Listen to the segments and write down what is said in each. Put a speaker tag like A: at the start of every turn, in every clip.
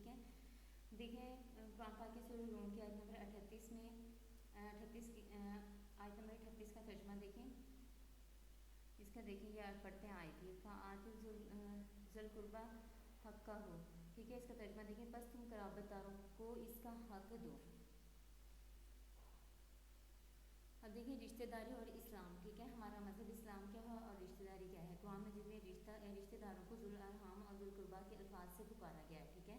A: ٹھیک ہے. دیکھیں قرآن پاک کی سورہ روم کی آیت نمبر 38 میں 38 کی آیت نمبر 38 کا ترجمہ دیکھیں. اس کا دیکھیں یہ آیت پڑھتے ہیں آیت کی فآتِ ذل قربیٰ حقہ ہو. ٹھیک ہے. اس کا ترجمہ دیکھیں پس تم قرابت داروں کو اس کا حق دو. اب دیکھیں رشتہ داری اور اسلام. ٹھیک ہے. ہمارا مذہب اسلام کیا ہے اور رشتہ داری کیا ہے. قرآن مجید میں رشتہ داروں کو ذو الارحام اور ذو القربیٰ کے الفاظ سے پکارا گیا ہے. ٹھیک ہے.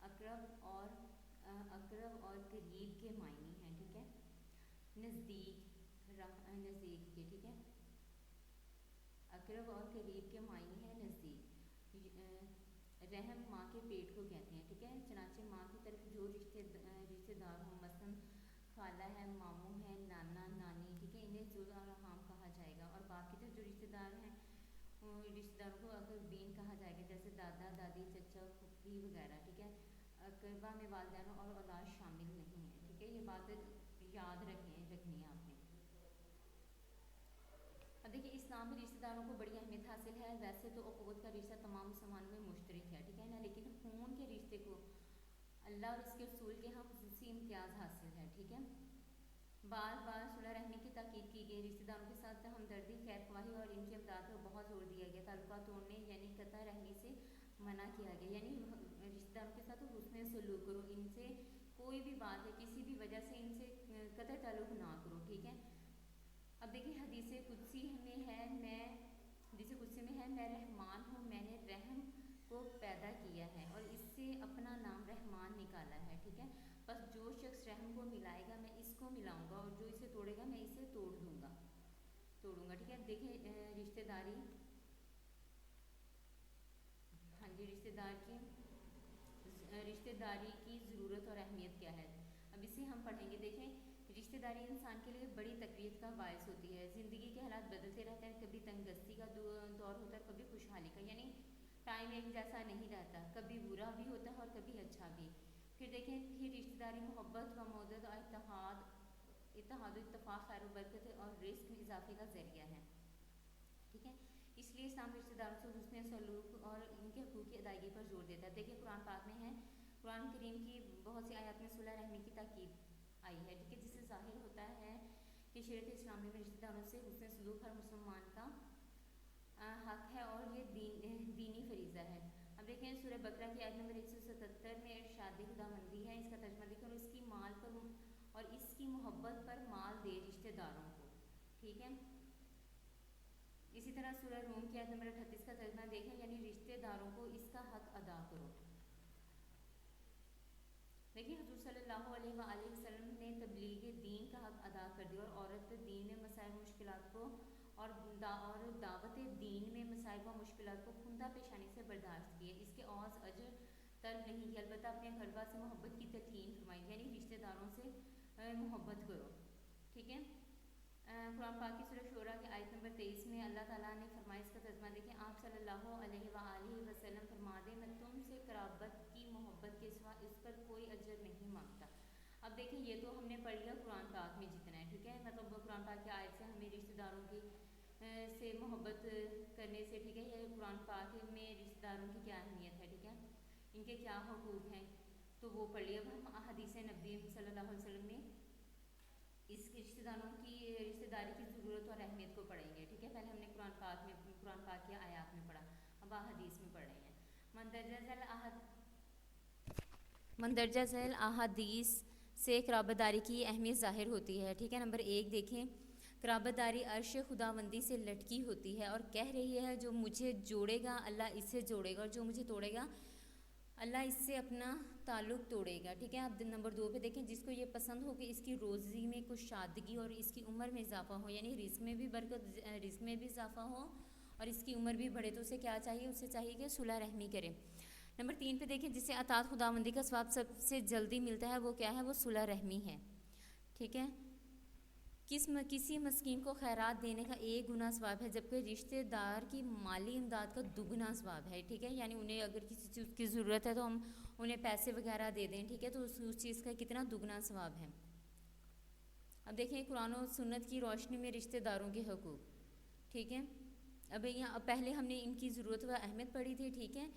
A: اقرب اور قریب کے معنی ہیں. ٹھیک ہے. نزدیک کے. ٹھیک ہے. اقرب اور قریب کے معنی ہیں نزدیک. رحم ماں کے پیٹ کو کہتے ہیں. ٹھیک ہے. چنانچہ ماں کی طرف جو رشتہ دار ہوں مثلاً خالہ ہے، ماموں ہے، نانا نانی. ٹھیک ہے. انہیں ذو الارحام کہا جائے گا. اور باپ کی طرف جو رشتہ دار ہیں رشتہ داروں کو اقربین کہا جائے گا جیسے دادا دادی چچا پھوپھی وغیرہ. ٹھیک ہے. اقربا میں والدین اور اولاد شامل نہیں ہے. ٹھیک ہے. یہ بات یاد رکھنی ہے آپ نے. اب دیکھیں اسلام میں رشتہ داروں کو بڑی اہمیت حاصل ہے. ویسے تو اخوت کا رشتہ تمام مسلمانوں میں مشترک ہے. ٹھیک ہے نا. لیکن خون کے رشتے کو اللہ اور اس کے رسول کے ہاں خصوصی امتیاز حاصل ہے. ٹھیک ہے. بار بار صلح رحمی کی تاکید کی گئی. رشتہ داروں کے ساتھ ہمدردی، خیر خواہی اور ان کی امداد پر بہت زور دیا گیا. تعلقات توڑنے یعنی قطع رحمی سے منع کیا گیا. یعنی رشتہ داروں کے ساتھ حسن سلوک کرو. ان سے کوئی بھی بات ہے کسی بھی وجہ سے ان سے قطع تعلق نہ کرو. ٹھیک ہے. اب دیکھیں حدیث قدسی میں ہے میں رحمان ہوں، میں نے رحم کو پیدا کیا ہے اور اس سے اپنا نام رحمان نکالا ہے. ٹھیک ہے. بس جو شخص رحم کو ملائے گا میں اس کو ملاؤں گا اور جو اسے توڑے گا میں اسے توڑوں گا. ٹھیک ہے. دیکھیں رشتہ داری رشتہ داری کی ضرورت اور اہمیت کیا ہے. اب اسے ہم پڑھیں گے. دیکھیں رشتہ داری انسان کے لیے بڑی تقویت کا باعث ہوتی ہے. زندگی کے حالات بدلتے رہتے ہیں. کبھی تنگ دستی کا دور ہوتا ہے، کبھی خوشحالی کا. یعنی ٹائم ایک جیسا نہیں رہتا. کبھی برا بھی ہوتا ہے اور کبھی اچھا بھی. پھر دیکھیں رشتہ داری محبت و مودت اور اتحاد و اتفاق، خیر و برکت اور رزق میں اضافے کا ذریعہ ہے. ٹھیک ہے. اس لیے اسلام رشتہ داروں سے حسن سلوک اور ان کے حقوق کی ادائیگی پر زور دیتا ہے. دیکھیں قرآن پاک میں ہے، قرآن کریم کی بہت سی آیات میں صلح رحمی کی تاکید آئی ہے. ٹھیک ہے. جس سے ظاہر ہوتا ہے کہ شریعت اسلامی میں رشتہ داروں سے حسن سلوک ہر مسلمان کا حق ہے اور یہ دینی فریضہ ہے. اب دیکھیں سورہ بقرہ کی آیت نمبر 177 میں ارشاد خداوندی ہے. اس کا ترجمہ دیکھیں اور اس کی مال پر اور اس کی محبت پر مال دے رشتہ داروں کو. ٹھیک ہے. اسی طرح سورہ روم کی آیت نمبر 38 کا ترجمہ دیکھیں یعنی رشتہ داروں کو اس کا حق ادا کرو. دیکھیے حضور صلی اللہ علیہ وآلہ وسلم نے تبلیغ دین کا حق ادا کر دیا اور عورت دین میں مسائل و مشکلات کو اور دعوت دین میں مسائل و مشکلات کو خندہ پیشانی سے برداشت کیے. اس کے عوض اجر طلب نہیں کیا، البتہ اپنے گھر بار سے محبت کی تلقین فرمائی. یعنی رشتہ داروں سے محبت کرو. ٹھیک ہے. قرآن پاک کی سورہ شورى کی آیت نمبر 23 میں اللہ تعالیٰ نے فرمایا. اس کا ترجمہ دیکھیں آپ صلی اللہ علیہ وآلہ وسلم فرما دیں میں تم سے قرابت کی محبت کے سوا اس پر کوئی اجر نہیں مانگتا. اب دیکھیں یہ تو ہم نے پڑھ لیا قرآن پاک میں جتنا ہے. ٹھیک ہے. مطلب قرآن پاک کی آیت سے ہمیں رشتہ داروں کی سے محبت کرنے سے. ٹھیک ہے. یہ قرآن پاک میں رشتہ داروں کی کیا اہمیت ہے. ٹھیک ہے. ان کے کیا حقوق ہیں تو وہ پڑھ لیا. اب ہم حدیث نبی صلی اللہ علیہ وسلم میں اس رشتہ داروں کی رشتہ داری کی ضرورت اور اہمیت کو پڑھیں گے. ٹھیک ہے. پہلے ہم نے قرآن پاک کی آیات میں پڑھا، اب حدیث میں پڑھ رہے ہیں. مندرجہ ذیل احادیث سے قرابت داری کی اہمیت ظاہر ہوتی ہے. ٹھیک ہے. نمبر 1 دیکھیں قرابت داری عرش خداوندی سے لٹکی ہوتی ہے اور کہہ رہی ہے جو مجھے جوڑے گا اللہ اس سے جوڑے گا اور جو مجھے توڑے گا اللہ اس سے اپنا تعلق توڑے گا. ٹھیک ہے. اب نمبر 2 پہ دیکھیں جس کو یہ پسند ہو کہ اس کی روزی میں کچھ شادگی اور اس کی عمر میں اضافہ ہو، یعنی رزق میں بھی برکت، رزق میں بھی اضافہ ہو اور اس کی عمر بھی بڑھے تو اسے کیا چاہیے، اسے چاہیے کہ صلح رحمی کرے. نمبر 3 پہ دیکھیں جسے اطاعت خداوندی کا ثواب سب سے جلدی ملتا ہے وہ کیا ہے، وہ صلح رحمی ہے. ٹھیک ہے. کسی مسکین کو خیرات دینے کا 1 گنا ثواب ہے جبکہ رشتہ دار کی مالی امداد کا 2 گنا ثواب ہے. ٹھیک ہے. یعنی انہیں اگر کسی چیز کی ضرورت ہے تو ہم انہیں پیسے وغیرہ دے دیں. ٹھیک ہے. تو اس چیز کا کتنا 2 گنا ثواب ہے. اب دیکھیں قرآن و سنت کی روشنی میں رشتہ داروں کے حقوق. اب پہلے ہم نے ان کی ضرورت و اہمیت پڑھی تھی. ٹھیک ہے.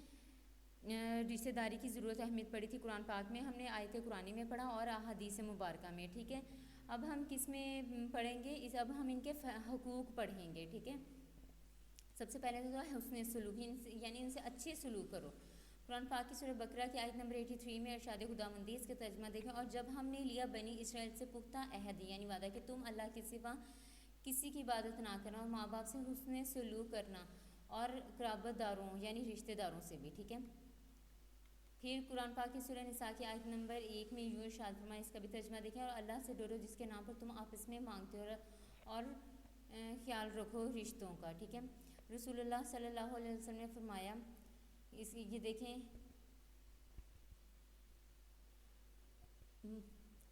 A: رشتہ داری کی ضرورت اہمیت پڑھی تھی قرآن پاک میں، ہم نے آیت قرآنی میں پڑھا اور احادیث مبارکہ میں، ٹھیک ہے۔ اب ہم کس میں پڑھیں گے، اب ہم ان کے حقوق پڑھیں گے، ٹھیک ہے۔ سب سے پہلے تو حسن سلوک، یعنی ان سے اچھے سلوک کرو۔ قرآن پاک کی سورہ بقرہ کی آیت نمبر 83 میں ارشاد خداوندی، اس کا ترجمہ دیکھیں، اور جب ہم نے لیا بنی اسرائیل سے پختہ عہد، یعنی وعدہ کہ تم اللہ کے سوا کسی کی عبادت نہ کرنا اور ماں باپ سے حسن سلوک کرنا اور قرابت داروں یعنی رشتہ داروں سے بھی، ٹھیک ہے۔ پھر قرآن پاک کی سورہ نساء کی آیت نمبر 1 میں یوں ارشاد فرمایا، اس کا بھی ترجمہ دیکھیں، اور اللہ سے ڈرو جس کے نام پر تم آپس میں مانگتے ہو اور خیال رکھو رشتوں کا، ٹھیک ہے۔ رسول اللہ صلی اللہ علیہ وسلم نے فرمایا، یہ دیکھیں،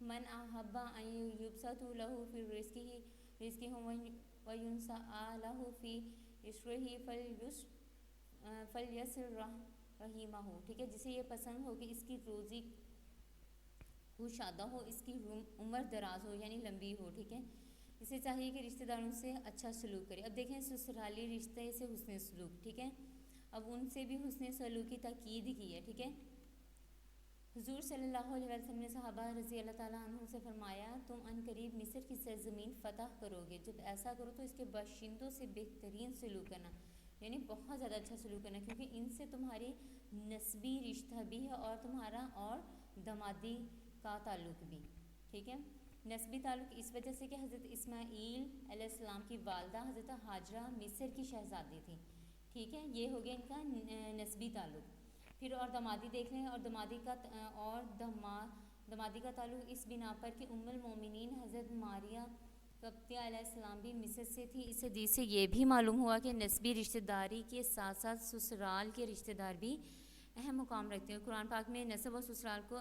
A: من احب ان یبسط لہ فی رزقہ وینسأ لہ فی عسرہ فلیصل رحمہ، ٹھیک ہے، جسے یہ پسند ہو کہ اس کی روزی کشادہ ہو، اس کی عمر دراز ہو یعنی لمبی ہو، ٹھیک ہے، اسے چاہیے کہ رشتہ داروں سے اچھا سلوک کرے۔ اب دیکھیں سسرالی رشتے سے حسن سلوک، ٹھیک ہے، اب ان سے بھی حسن سلوک کی تاکید کی ہے، ٹھیک ہے۔ حضور صلی اللہ علیہ وسلم نے صحابہ رضی اللہ تعالیٰ عنہ سے فرمایا، تم ان قریب مصر کی سرزمین فتح کرو گے، جب ایسا کرو تو اس کے باشندوں سے بہترین سلوک کرنا، یعنی بہت زیادہ اچھا سلوک کرنا، کیونکہ ان سے تمہاری نسبی رشتہ بھی ہے اور تمہارا اور دامادی کا تعلق بھی، ٹھیک ہے۔ نسبی تعلق اس وجہ سے کہ حضرت اسماعیل علیہ السلام کی والدہ حضرت ہاجرہ مصر کی شہزادی تھی، ٹھیک ہے، یہ ہو گیا ان کا نسبی تعلق۔ پھر اور دامادی دیکھ لیں، اور دامادی کا تعلق اس بنا پر کہ ام المومنین حضرت ماریہ قبطیہ علیہ السلام بھی مصر سے تھی۔ اس حدیث سے یہ بھی معلوم ہوا کہ نسبی رشتہ داری کے ساتھ ساتھ سسرال کے رشتہ دار بھی اہم مقام رکھتے ہیں۔ قرآن پاک میں نسب اور سسرال کو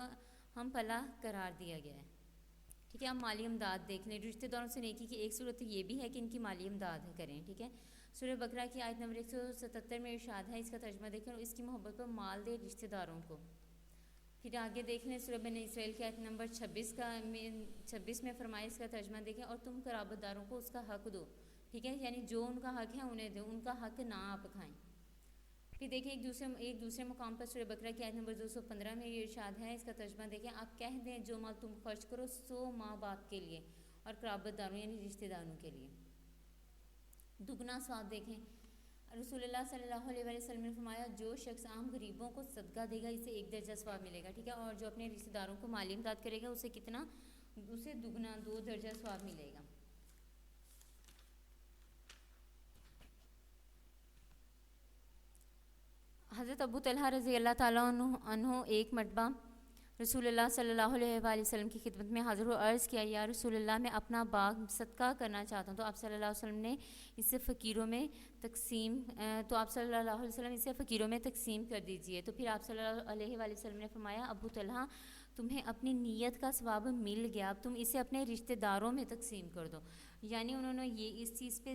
A: ہم پلہ قرار دیا گیا ہے، ٹھیک ہے۔ اب مالی امداد دیکھ لیں، رشتہ داروں سے نیکی کی ایک صورت یہ بھی ہے کہ ان کی مالی امداد کریں، ٹھیک ہے۔ سورہ بقرہ کی آیت نمبر 177 میں ارشاد ہے، اس کا ترجمہ دیکھیں، اور اس کی محبت پر مال دے رشتہ داروں کو۔ پھر آگے دیکھ لیں سورہ بنی اسرائیل کی آیت نمبر 26 میں فرمایا، اس کا ترجمہ دیکھیں، اور تم قرابت داروں کو اس کا حق دو، ٹھیک ہے، یعنی جو ان کا حق ہے انہیں دو، ان کا حق نہ آپ کھائیں۔ پھر دیکھیں ایک دوسرے مقام پر سورہ بقرہ کی آیت نمبر 215 میں یہ ارشاد ہے، اس کا ترجمہ دیکھیں، آپ کہہ دیں جو مال تم خرچ کرو سو ماں باپ کے لیے اور قرابت داروں یعنی رشتہ داروں کے لیے۔ دگنا ثواب دیکھیں، رسول اللہ صلی اللہ علیہ وسلم نے فرمایا، جو شخص عام غریبوں کو صدقہ دے گا اسے 1 درجہ ثواب ملے گا، ٹھیک ہے، اور جو اپنے رشتہ داروں کو مالی امداد کرے گا اسے کتنا، اسے دگنا 2 درجہ ثواب ملے گا۔ حضرت ابو طلحہ رضی اللہ تعالیٰ عنہ ایک مرتبہ رسول اللہ صلی اللہ علیہ وآلہ وسلم کی خدمت میں حاضر و عرض کیا، یا رسول اللہ، میں اپنا باغ صدقہ کرنا چاہتا ہوں، تو آپ صلی اللہ علیہ وسلم نے اسے فقیروں میں تقسیم کر دیجئے۔ تو پھر آپ صلی اللہ علیہ وآلہ وسلم نے فرمایا، ابو طلحہ، تمہیں اپنی نیت کا ثواب مل گیا، اب تم اسے اپنے رشتہ داروں میں تقسیم کر دو۔ یعنی انہوں نے یہ اس چیز پہ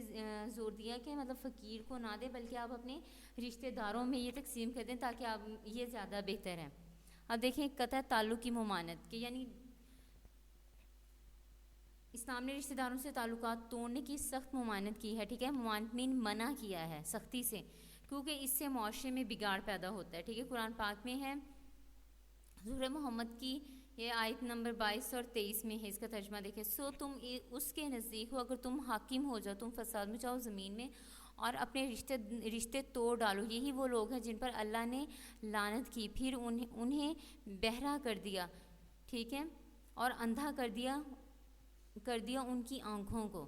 A: زور دیا کہ مطلب فقیر کو نہ دے بلکہ آپ اپنے رشتہ داروں میں یہ تقسیم کر دیں تاکہ آپ یہ زیادہ بہتر ہے۔ اب دیکھیں قطع تعلق کی ممانعت کہ یعنی اسلام نے رشتہ داروں سے تعلقات توڑنے کی سخت ممانعت کی ہے، ٹھیک ہے، ممانعت میں منع کیا ہے سختی سے، کیونکہ اس سے معاشرے میں بگاڑ پیدا ہوتا ہے، ٹھیک ہے۔ قرآن پاک میں ہے، سورہ محمد کی یہ آیت نمبر 22 اور 23 میں ہے، اس کا ترجمہ دیکھیں، سو تم اس کے نزدیک ہو اگر تم حاکم ہو جاؤ، تم فساد مچاؤ زمین میں اور اپنے رشتے توڑ ڈالو، یہی وہ لوگ ہیں جن پر اللہ نے لعنت کی، پھر انہیں بہرا کر دیا، ٹھیک ہے، اور اندھا کر دیا ان کی آنکھوں کو۔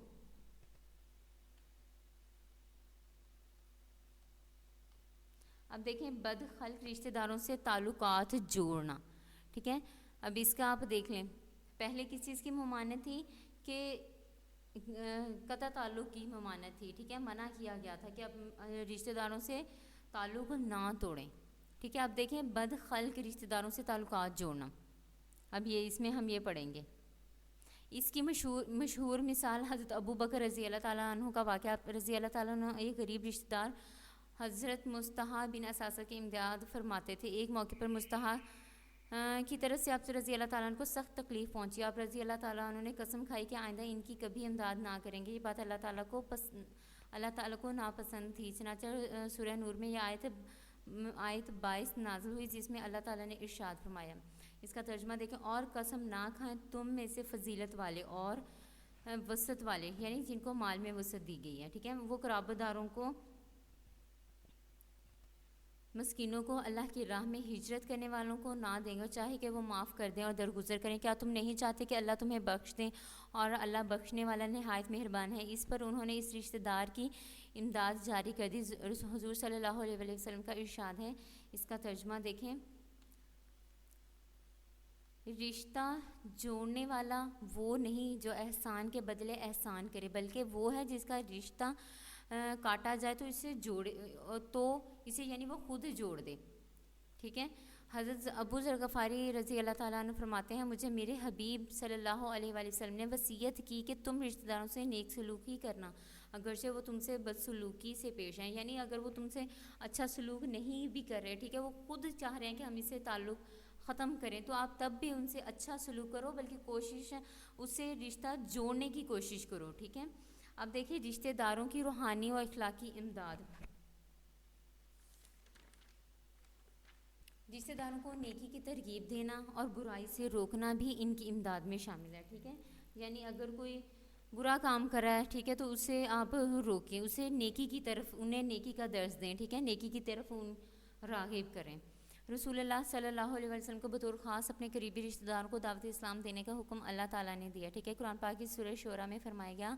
A: اب دیکھیں بد خلق رشتہ داروں سے تعلقات جوڑنا، ٹھیک ہے۔ اب اس کا آپ دیکھ لیں، پہلے کس چیز کی ممانعت تھی کہ قطع تعلق کی ممانعت تھی، ٹھیک ہے، منع کیا گیا تھا کہ اب رشتہ داروں سے تعلق نہ توڑیں، ٹھیک ہے۔ اب دیکھیں بد خلق رشتہ داروں سے تعلقات جوڑنا، اب یہ اس میں ہم یہ پڑھیں گے۔ اس کی مشہور مثال حضرت ابو بکر رضی اللہ تعالیٰ عنہ کا واقعہ، رضی اللہ تعالیٰ عنہ ایک غریب رشتہ دار حضرت مصطفیٰ بن اساسہ کی امداد فرماتے تھے۔ ایک موقع پر مصطفیٰ کی طرف سے آپ رضی اللہ تعالیٰ عنہ کو سخت تکلیف پہنچی، آپ رضی اللہ تعالیٰ عنہ نے قسم کھائی کہ آئندہ ان کی کبھی امداد نہ کریں گے، یہ بات اللہ تعالیٰ کو ناپسند تھی، چنانچہ سورہ نور میں یہ آیت آیت 22 نازل ہوئی جس میں اللہ تعالیٰ نے ارشاد فرمایا. اس کا ترجمہ دیکھیں. اور قسم نہ کھائیں تم میں سے فضیلت والے اور وسعت والے، یعنی جن کو مال میں وسعت دی گئی ہے، ٹھیک ہے، وہ قرابت داروں کو، مسکینوں کو، اللہ کی راہ میں ہجرت کرنے والوں کو نہ دیں گے، چاہے کہ وہ معاف کر دیں اور درگزر کریں. کیا تم نہیں چاہتے کہ اللہ تمہیں بخش دیں؟ اور اللہ بخشنے والا نہایت مہربان ہے. اس پر انہوں نے اس رشتہ دار کی امداد جاری کر دی. حضور صلی اللہ علیہ وسلم کا ارشاد ہے. اس کا ترجمہ دیکھیں. رشتہ جوڑنے والا وہ نہیں جو احسان کے بدلے احسان کرے، بلکہ وہ ہے جس کا رشتہ کاٹا جائے تو اسے جوڑے، تو اسے یعنی وہ خود جوڑ دے. ٹھیک ہے. حضرت ابو ذر غفاری رضی اللہ تعالیٰ عنہ فرماتے ہیں مجھے میرے حبیب صلی اللہ علیہ وآلہ وسلم نے وصیت کی کہ تم رشتہ داروں سے نیک سلوکی کرنا اگرچہ وہ تم سے بد سلوکی سے پیش آئیں. یعنی اگر وہ تم سے اچھا سلوک نہیں بھی کر رہے، ٹھیک ہے، وہ خود چاہ رہے ہیں کہ ہم اس سے تعلق ختم کریں، تو آپ تب بھی ان سے اچھا سلوک کرو، بلکہ کوشش اس سے رشتہ جوڑنے کی کوشش کرو. ٹھیک ہے. اب دیکھیے رشتہ داروں کی روحانی و اخلاقی امداد. رشتہ داروں کو نیکی کی ترغیب دینا اور برائی سے روکنا بھی ان کی امداد میں شامل ہے. ٹھیک ہے. یعنی اگر کوئی برا کام کر رہا ہے، ٹھیک ہے، تو اسے آپ روکیں، اسے نیکی کی طرف، انہیں نیکی کا درس دیں. ٹھیک ہے. نیکی کی طرف راغب کریں. رسول اللہ صلی اللہ علیہ وسلم کو بطور خاص اپنے قریبی رشتہ داروں کو دعوت اسلام دینے کا حکم اللہ تعالیٰ نے دیا. ٹھیک ہے. قرآن پاک کی سورہ شورى میں فرمایا گیا.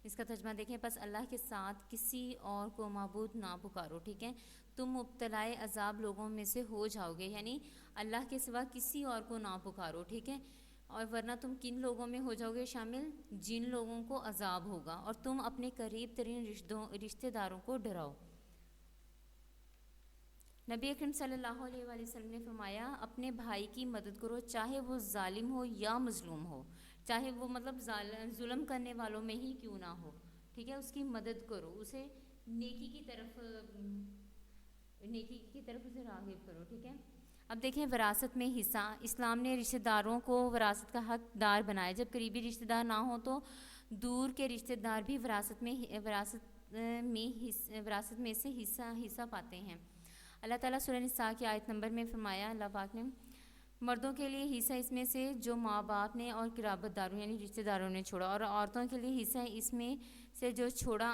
A: اس کا ترجمہ دیکھیں. پس اللہ کے ساتھ کسی اور کو معبود نہ پکارو. ٹھیک ہے. تم مبتلائے عذاب لوگوں میں سے ہو جاؤ گے، یعنی اللہ کے سوا کسی اور کو نہ پکارو. ٹھیک ہے. اور ورنہ تم کن لوگوں میں ہو جاؤ گے شامل؟ جن لوگوں کو عذاب ہوگا. اور تم اپنے قریب ترین رشتہ داروں کو ڈراؤ. نبی اکرم صلی اللہ علیہ وآلہ وسلم نے فرمایا اپنے بھائی کی مدد کرو، چاہے وہ ظالم ہو یا مظلوم ہو، چاہے وہ مطلب ظلم کرنے والوں میں ہی کیوں نہ ہو. ٹھیک ہے. اس کی مدد کرو، اسے نیکی کی طرف اسے راغب کرو. ٹھیک ہے. اب دیکھیں وراثت میں حصہ. اسلام نے رشتہ داروں کو وراثت کا حق دار بنایا. جب قریبی رشتہ دار نہ ہوں تو دور کے رشتہ دار بھی وراثت میں سے حصہ پاتے ہیں. اللہ تعالیٰ سورہ نساء کی آیت نمبر میں فرمایا اللہ پاک نے مردوں کے لیے حصہ اس میں سے جو ماں باپ نے اور قرابت داروں یعنی رشتہ داروں نے چھوڑا، اور عورتوں کے لیے حصہ اس میں سے جو چھوڑا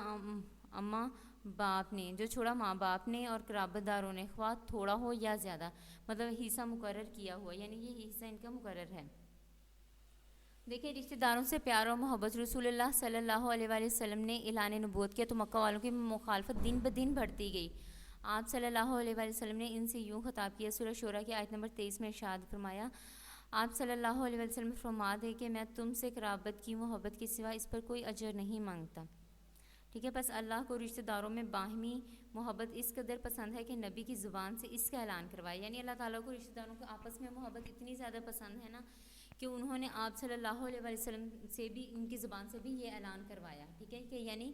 A: اماں باپ نے، جو چھوڑا ماں باپ نے اور قرابت داروں نے، خواہ تھوڑا ہو یا زیادہ، مطلب حصہ مقرر کیا ہوا، یعنی یہ حصہ ان کا مقرر ہے. دیکھیں رشتہ داروں سے پیار اور محبت. رسول اللہ صلی اللہ علیہ وآلہ وسلم نے اعلان نبوت کیا تو مکہ والوں کی مخالفت دن بدن بڑھتی گئی. آپ صلی اللہ علیہ وآلہ وسلم نے ان سے یوں خطاب کیا. سورہ شورى کی آیت نمبر 23 میں ارشاد فرمایا آپ صلی اللہ علیہ وآلہ وسلم فرما دے کہ میں تم سے قرابت کی محبت کے سوا اس پر کوئی اجر نہیں مانگتا. ٹھیک ہے. بس اللہ کو رشتہ داروں میں باہمی محبت اس قدر پسند ہے کہ نبی کی زبان سے اس کا اعلان کروایا. یعنی اللہ تعالیٰ کو رشتہ داروں کو آپس میں محبت اتنی زیادہ پسند ہے نا کہ انہوں نے آپ صلی اللہ علیہ وآلہ وسلم سے بھی، ان کی زبان سے بھی یہ اعلان کروایا. ٹھیک ہے. کہ یعنی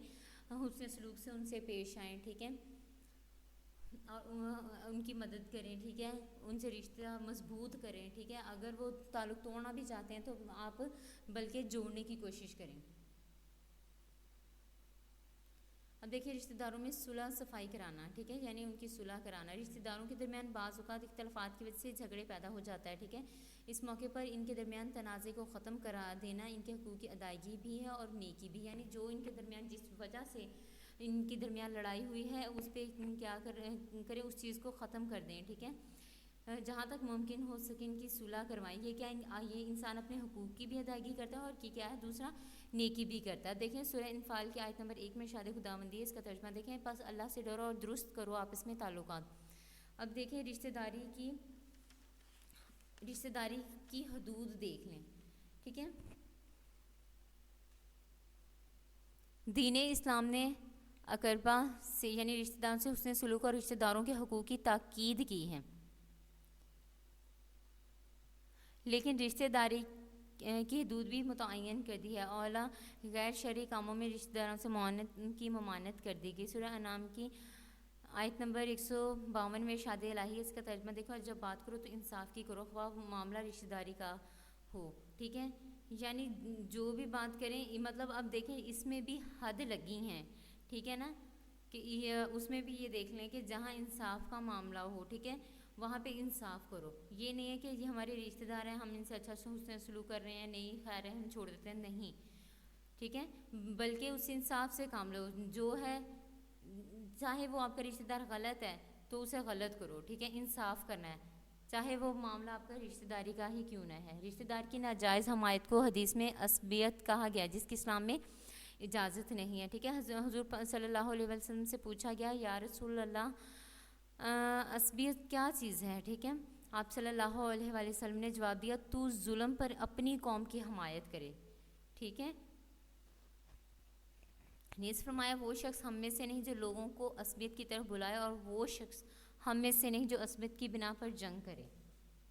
A: حسن سلوک سے ان سے پیش آئیں. ٹھیک ہے. اور ان کی مدد کریں. ٹھیک ہے. ان سے رشتہ مضبوط کریں. ٹھیک ہے. اگر وہ تعلق توڑنا بھی چاہتے ہیں تو آپ بلکہ جوڑنے کی کوشش کریں. اب دیکھیے رشتہ داروں میں صلح صفائی کرانا. ٹھیک ہے. یعنی ان کی صلح کرانا. رشتہ داروں کے درمیان بعض اوقات اختلافات کی وجہ سے جھگڑے پیدا ہو جاتا ہے. ٹھیک ہے. اس موقع پر ان کے درمیان تنازع کو ختم کرا دینا ان کے حقوق کی ادائیگی بھی ہے اور نیکی بھی. یعنی جو ان کے درمیان جس وجہ سے ان کے درمیان لڑائی ہوئی ہے اس پہ کیا کریں، اس چیز کو ختم کر دیں. ٹھیک ہے. جہاں تک ممکن ہو سکے ان کی صلح کروائیں. یہ کیا یہ انسان اپنے حقوق کی بھی ادائیگی کرتا ہے اور کیا ہے دوسرا نیکی بھی کرتا ہے. دیکھیں سورہ انفال کی آیت نمبر 1 میں ارشاد خداوندی ہے. اس کا ترجمہ دیکھیں پس اللہ سے ڈرو اور درست کرو آپس میں تعلقات. اب دیکھیں رشتہ داری کی حدود دیکھ لیں. ٹھیک ہے. دین اسلام نے اقربا سے یعنی رشتہ داروں سے حسن سلوک اور رشتہ داروں کے حقوق کی تاکید کی ہے، لیکن رشتہ داری کی حدود بھی متعین کر دی ہے. اولا غیر شرعی کاموں میں رشتہ داروں سے ممانعت کر دی گئی. سورہ انعام کی آیت نمبر 152 میں ارشاد الہی. اس کا ترجمہ دیکھو اور جب بات کرو تو انصاف کی کرو، خواہ معاملہ رشتہ داری کا ہو. ٹھیک ہے. یعنی جو بھی بات کریں، مطلب اب دیکھیں اس میں بھی حد لگی ہیں. ٹھیک ہے نا. کہ اس میں بھی یہ دیکھ لیں کہ جہاں انصاف کا معاملہ ہو، ٹھیک ہے، وہاں پہ انصاف کرو. یہ نہیں ہے کہ یہ ہمارے رشتہ دار ہیں، ہم ان سے اچھا حسن سلوک کر رہے ہیں، نہیں خیر ہے ہم چھوڑ دیتے ہیں، نہیں، ٹھیک ہے، بلکہ اس انصاف سے کام لو. جو ہے چاہے وہ آپ کا رشتہ دار غلط ہے تو اسے غلط کرو، ٹھیک ہے، انصاف کرنا ہے، چاہے وہ معاملہ آپ کا رشتہ داری کا ہی کیوں نہ ہے. رشتہ دار کی ناجائز حمایت کو حدیث میں عصبیت کہا گیا، جس کی اسلام میں اجازت نہیں ہے، ٹھیک ہے. حضور صلی اللہ علیہ وسلم سے پوچھا گیا، یا رسول اللہ عصبیت کیا چیز ہے، ٹھیک ہے. آپ صلی اللہ علیہ وآلہ وسلم نے جواب دیا، تو ظلم پر اپنی قوم کی حمایت کرے، ٹھیک ہے. نیز فرمایا، وہ شخص ہم میں سے نہیں جو لوگوں کو عصبیت کی طرف بلائے، اور وہ شخص ہم میں سے نہیں جو عصبیت کی بنا پر جنگ کرے.